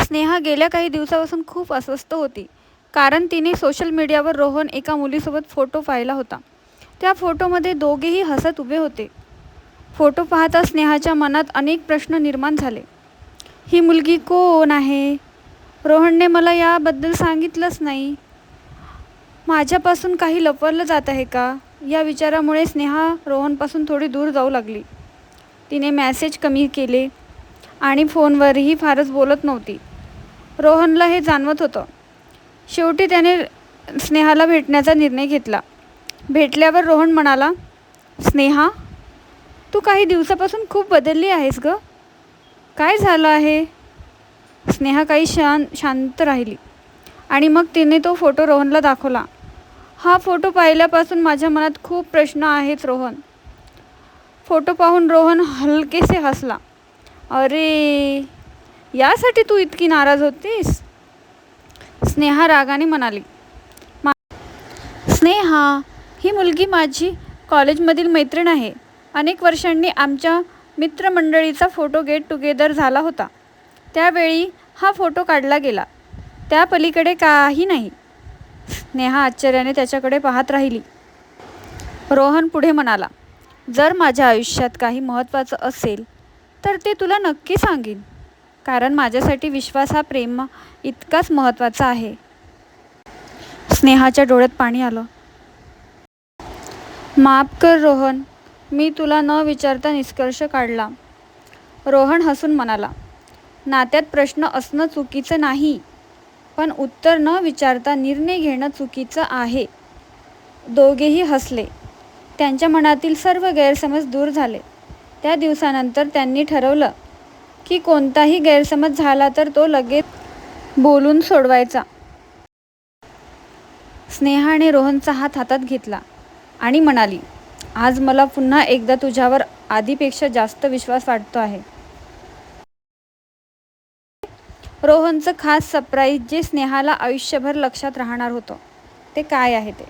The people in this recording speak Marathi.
स्नेहा गेल्या काही दिवसापासून खूप अस्वस्थ होती, कारण तिने सोशल मीडियावर रोहन एका मुलीसोबत फोटो पाहिला होता. त्या फोटोमध्ये दोघेही हसत उभे होते. फोटो पाहता स्नेहाच्या मनात अनेक प्रश्न निर्माण झाले. ही मुलगी कोण आहे? रोहनने मला याबद्दल सांगितलंच नाही. माझ्यापासून काही लपवलं जात आहे का? या विचारामुळे स्नेहा रोहनपासून थोडी दूर जाऊ लागली. तिने मेसेज कमी केले आणि फोनवरही फारच बोलत नव्हती. रोहनला हे जाणवत होतं. शेवटी त्याने स्नेहाला भेटण्याचा निर्णय घेतला. भेटल्यावर रोहन म्हणाला, स्नेहा, तू काही दिवसापासून खूप बदलली आहेस ग. काय झालं आहे? स्नेहा काही शांत राहिली आणि मग तिने तो फोटो रोहनला दाखवला. हा फोटो पाहिल्यापासून माझ्या मनात खूप प्रश्न आहेत रोहन. फोटो पाहून रोहन हलकेसे हसला. अरे, यासाठी तू इतकी नाराज होतीस? स्नेहा रागाने म्हणाली. स्नेहा, ही मुलगी माझी कॉलेजमधील मैत्रीण आहे. अनेक वर्षांनी आमच्या मित्रमंडळीचा फोटो गेट टुगेदर झाला होता. त्यावेळी हा फोटो काढला गेला. त्या पलीकडे काही नाही. स्नेहा आश्चर्याने त्याच्याकडे पाहत राहिली. रोहन पुढे म्हणाला, जर माझ्या आयुष्यात काही महत्त्वाचं असेल तर ते तुला नक्की सांगेन, कारण माझ्यासाठी विश्वास हा प्रेम इतकाच महत्त्वाचा आहे. स्नेहाच्या डोळ्यात पाणी आलं. माफ कर रोहन, मी तुला न विचारता निष्कर्ष काढला. रोहन हसून म्हणाला, नात्यात प्रश्न असणं चुकीचं नाही, पण उत्तर न विचारता निर्णय घेणं चुकीचं आहे. दोघेही हसले. त्यांच्या मनातील सर्व गैरसमज दूर झाले. त्या दिवसानंतर त्यांनी ठरवलं की कोणताही गैरसमज झाला तर तो लगेच बोलून सोडवायचा. स्नेहाने रोहनचा हात हातात घेतला आणि म्हणाली, आज मला पुन्हा एकदा तुझ्यावर आधीपेक्षा जास्त विश्वास वाटतो आहे. रोहनचं खास सरप्राईज जे स्नेहाला आयुष्यभर लक्षात राहणार होतं, ते काय आहे ते